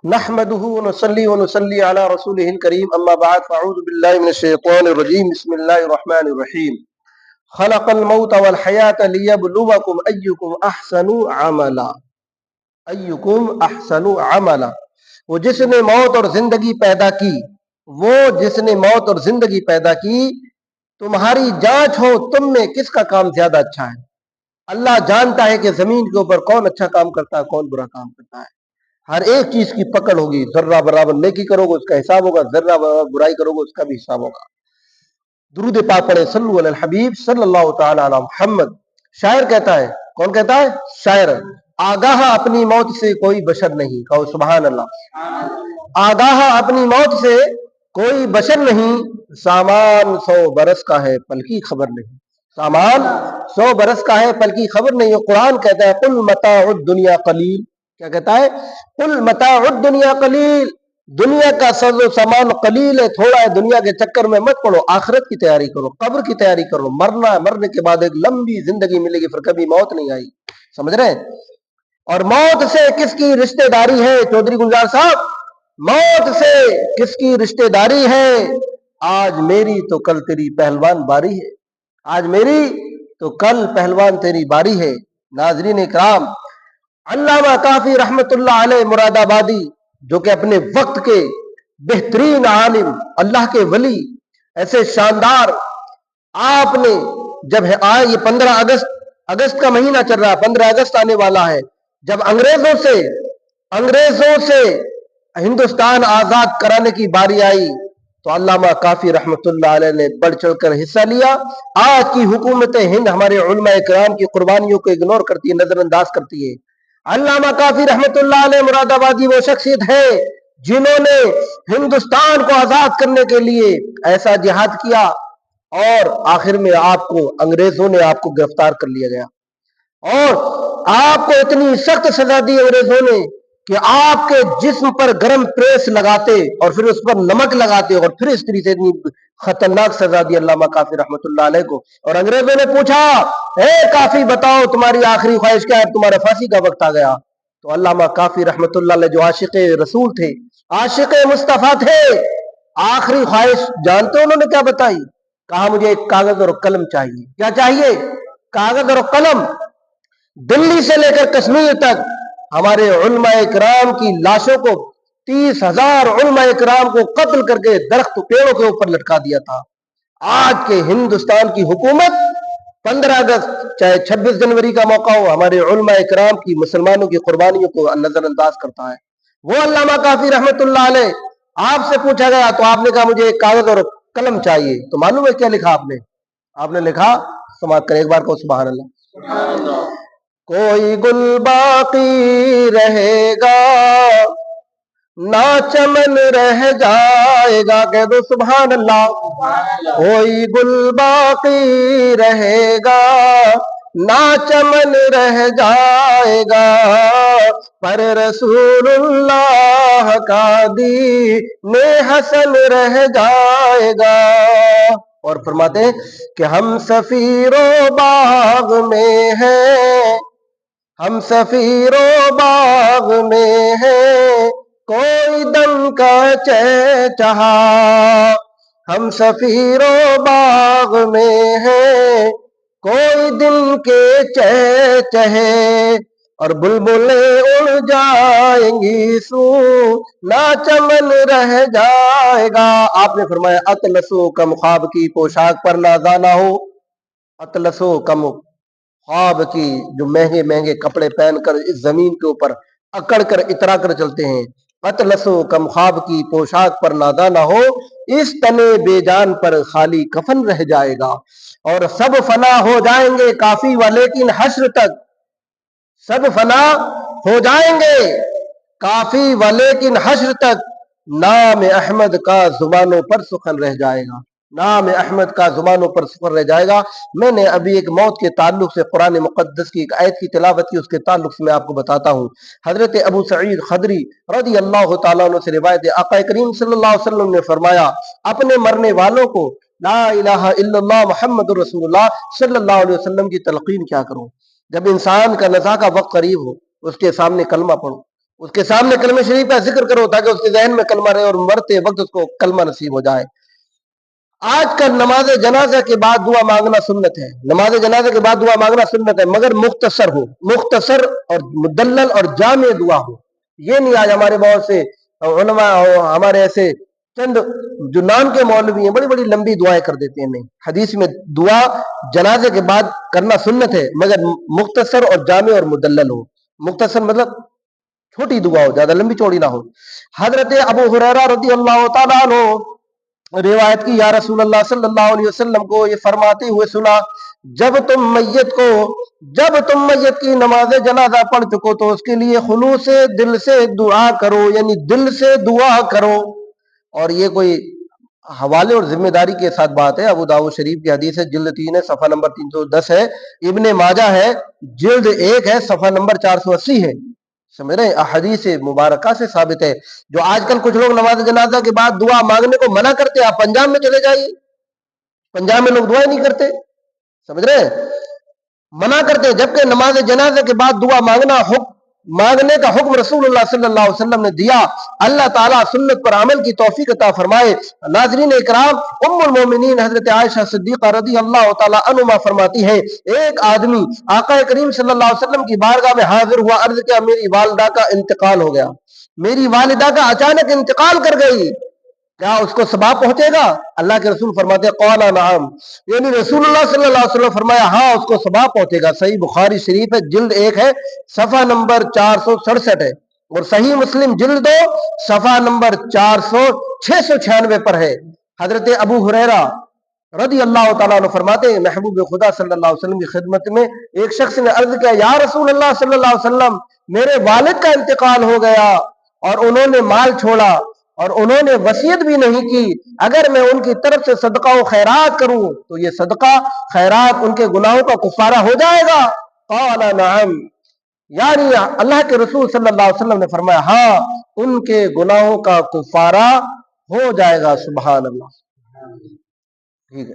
نحمده ونصلي ونصلي على رسوله الكريم اما بعد فاعوذ بالله من الشيطان الرجيم بسم الله الرحمن الرحيم خلق الموت والحیات لیبلوکم ایکم احسن عملا وہ جس نے موت اور زندگی پیدا کی تمہاری جانچ ہو تم میں کس کا کام زیادہ اچھا ہے۔ اللہ جانتا ہے کہ زمین کے اوپر کون اچھا کام کرتا ہے کون برا کام کرتا ہے۔ ہر ایک چیز کی پکڑ ہوگی، ذرہ برابر نیکی کرو گے اس کا حساب ہوگا، ذرہ برابر برائی کرو گے اس کا بھی حساب ہوگا۔ درود پاک پڑھے، صلو علی الحبیب صلی اللہ تعالی علی محمد۔ شاعر کہتا ہے، کون کہتا ہے؟ شاعر، آگاہ اپنی موت سے کوئی بشر نہیں، کہو سبحان اللہ۔ آگاہ اپنی موت سے کوئی بشر نہیں، سامان 100 برس کا ہے پل کی خبر نہیں۔ سامان 100 برس کا ہے پل کی خبر نہیں۔ قرآن کہتا ہے قل متاع الدنیا قلیل، کیا کہتا ہے؟ قل متاع الدنیا قلیل، دنیا کا ساز و سامان قلیل ہے، تھوڑا ہے، دنیا کے چکر میں مت پڑو، آخرت کی تیاری کرو، قبر کی تیاری کرو، مرنا ہے، مرنے کے بعد ایک لمبی زندگی ملے گی، پھر کبھی موت نہیں آئی، سمجھ رہے ہیں؟ اور موت سے کس کی رشتہ داری ہے چودھری گلزار صاحب؟ موت سے کس کی رشتہ داری ہے؟ آج میری تو کل تیری پہلوان باری ہے، آج میری تو کل پہلوان تیری باری ہے۔ ناظرین اکرام، علامہ کافی رحمت اللہ علیہ مراد آبادی، جو کہ اپنے وقت کے بہترین عالم، اللہ کے ولی، ایسے شاندار، آپ نے جب آئے، یہ 15 اگست کا مہینہ چل رہا ہے، 15 اگست آنے والا ہے، جب انگریزوں سے ہندوستان آزاد کرانے کی باری آئی تو علامہ کافی رحمت اللہ علیہ نے بڑھ چڑھ کر حصہ لیا۔ آج کی حکومت ہند ہمارے علماء کرام کی قربانیوں کو اگنور کرتی ہے، نظر انداز کرتی ہے۔ علامہ کافی رحمت اللہ علیہ مراد آبادی وہ شخصیت ہے جنہوں نے ہندوستان کو آزاد کرنے کے لیے ایسا جہاد کیا، اور آخر میں آپ کو انگریزوں نے آپ کو گرفتار کر لیا گیا، اور آپ کو اتنی سخت سزا دی انگریزوں نے کہ آپ کے جسم پر گرم پریس لگاتے اور پھر اس پر نمک لگاتے، اور پھر اس طریقے سے اتنی خطرناک سزا دی علامہ کافی رحمت اللہ علیہ کو۔ اور انگریزوں نے پوچھا، اے کافی بتاؤ تمہاری آخری خواہش کیا ہے، تمہارا پھانسی کا وقت آ گیا۔ تو علامہ کافی رحمت اللہ علیہ جو عاشق رسول تھے، عاشق مصطفیٰ تھے، آخری خواہش جانتے ہو انہوں نے کیا بتائی؟ کہا مجھے ایک کاغذ اور قلم چاہیے۔ کیا چاہیے؟ کاغذ اور قلم۔ دلی سے لے کر کشمیر تک ہمارے علماء اکرام کی لاشوں کو 30,000 علماء اکرام کو قتل کر کے درخت پیڑوں کے اوپر لٹکا دیا تھا۔ آج کے ہندوستان کی حکومت 15 اگست چاہے 26 جنوری کا موقع ہو، ہمارے علماء اکرام کی، مسلمانوں کی قربانیوں کو نظر انداز کرتا ہے۔ وہ علامہ کافی رحمت اللہ علیہ، آپ سے پوچھا گیا تو آپ نے کہا مجھے ایک کاغذ اور قلم چاہیے۔ تو معلوم ہے کیا لکھا آپ نے لکھا، سماعت کریں ایک بار کو، سبحان اللہ۔ کوئی گل باقی رہے گا نہ چمن رہ جائے گا، کہہ دو سبحان اللہ۔ کوئی گل باقی رہے گا نہ چمن رہ جائے گا، پر رسول اللہ کا دین حسن رہ جائے گا۔ اور فرماتے ہیں کہ ہم سفیر و باغ میں ہیں، ہم سفیر و باغ میں ہیں، کوئی دم کا چہچہا۔ ہم سفیر و باغ میں ہیں، کوئی دن کے چہچہے، اور بلبلیں اڑ جائیں گی سو نہ چمن رہ جائے گا۔ آپ نے فرمایا اطلسو کم خواب کی پوشاک پر نازانا ہو، اطلسو کم خواب کی جو مہنگے مہنگے کپڑے پہن کر اس زمین کے اوپر اکڑ کر اترا کر چلتے ہیں، اطلسو کم خواب کی پوشاک پر نازا نہ ہو، اس تنے بے جان پر خالی کفن رہ جائے گا۔ اور سب فنا ہو جائیں گے کافی لیکن حشر تک، سب فنا ہو جائیں گے کافی لیکن حشر تک، نام احمد کا زبانوں پر سخن رہ جائے گا، نام احمد کا زبانوں پر سخن رہ جائے گا۔ میں نے ابھی ایک موت کے تعلق سے قرآن مقدس کی ایک آیت کی تلاوت کی، اس کے تعلق سے میں آپ کو بتاتا ہوں۔ حضرت ابو سعید خدری رضی اللہ تعالیٰ عنہ سے روایت ہے، آقا کریم صلی اللہ علیہ وسلم نے فرمایا اپنے مرنے والوں کو لا الہ الا اللہ محمد رسول اللہ صلی اللہ علیہ وسلم کی تلقین کیا کرو۔ جب انسان کا نزا کا وقت قریب ہو، اس کے سامنے کلمہ پڑھو، اس کے سامنے کلمہ شریف کا ذکر کرو تاکہ اس کے ذہن میں کلمہ رہے اور مرتے وقت اس کو کلمہ نصیب ہو جائے۔ آج کل نماز جنازہ کے بعد دعا مانگنا سنت ہے، نماز جنازہ کے بعد دعا مانگنا سنت ہے، مگر مختصر ہو، مختصر اور مدلل اور جامع دعا ہو۔ یہ نہیں آج ہمارے بہت سے علماء ہمارے ایسے چند جو نام کے مولوی ہیں بڑی بڑی لمبی دعائیں کر دیتے ہیں۔ نہیں، حدیث میں دعا جنازے کے بعد کرنا سنت ہے، مگر مختصر اور جامع اور مدلل ہو۔ مختصر مطلب چھوٹی دعا ہو، زیادہ لمبی چوڑی نہ ہو۔ حضرت ابو ہریرہ رضی اللہ تعالیٰ عنہ روایت کی، یا رسول اللہ صلی اللہ علیہ وسلم کو یہ فرماتے ہوئے سنا، جب تم میت کی نماز جنازہ پڑھ چکو تو اس کے لیے خلوص دل سے دعا کرو، یعنی دل سے دعا کرو۔ اور یہ کوئی حوالے اور ذمہ داری کے ساتھ بات ہے۔ ابو داؤد شریف کی حدیث ہے، جلد 3 ہے، صفحہ نمبر 310 ہے۔ ابن ماجہ ہے، جلد 1 ہے، صفحہ نمبر 480 ہے۔ سمجھ رہے ہیں؟ احادیث مبارکہ سے ثابت ہے۔ جو آج کل کچھ لوگ نماز جنازہ کے بعد دعا مانگنے کو منع کرتے ہیں، آپ پنجاب میں چلے جائیے، پنجاب میں لوگ دعائیں نہیں کرتے، سمجھ رہے ہیں؟ منع کرتے ہیں، جبکہ نماز جنازہ کے بعد دعا مانگنے کا حکم رسول اللہ صلی اللہ علیہ وسلم نے دیا۔ اللہ تعالیٰ سنت پر عمل کی توفیق عطا فرمائے۔ ناظرین اکرام، ام المومنین حضرت عائشہ صدیقہ رضی اللہ تعالیٰ عنہا فرماتی ہے، ایک آدمی آقا کریم صلی اللہ علیہ وسلم کی بارگاہ میں حاضر ہوا، عرض کیا میری والدہ کا انتقال ہو گیا، میری والدہ کا اچانک انتقال کر گئی، کیا اس کو ثواب پہنچے گا؟ اللہ کے رسول فرماتے ہیں قال نعم، یعنی رسول اللہ صلی اللہ علیہ وسلم فرمایا ہاں اس کو ثواب پہنچے گا۔ صحیح بخاری شریف ہے، جلد 1 ہے، صفحہ نمبر 467 ہے، اور صحیح مسلم جلد 2 صفحہ نمبر 696 پر ہے۔ حضرت ابو ہریرہ رضی اللہ تعالیٰ عنہ فرماتے ہیں، محبوب خدا صلی اللہ علیہ وسلم کی خدمت میں ایک شخص نے عرض کیا، یا رسول اللہ صلی اللہ علیہ وسلم، میرے والد کا انتقال ہو گیا اور انہوں نے مال چھوڑا اور انہوں نے وصیت بھی نہیں کی، اگر میں ان کی طرف سے صدقہ و خیرات کروں تو یہ صدقہ خیرات ان کے گناہوں کا کفارہ ہو جائے گا؟ قال نعم، یعنی اللہ کے رسول صلی اللہ علیہ وسلم نے فرمایا ہاں ان کے گناہوں کا کفارہ ہو جائے گا۔ سبحان اللہ، ٹھیک ہے۔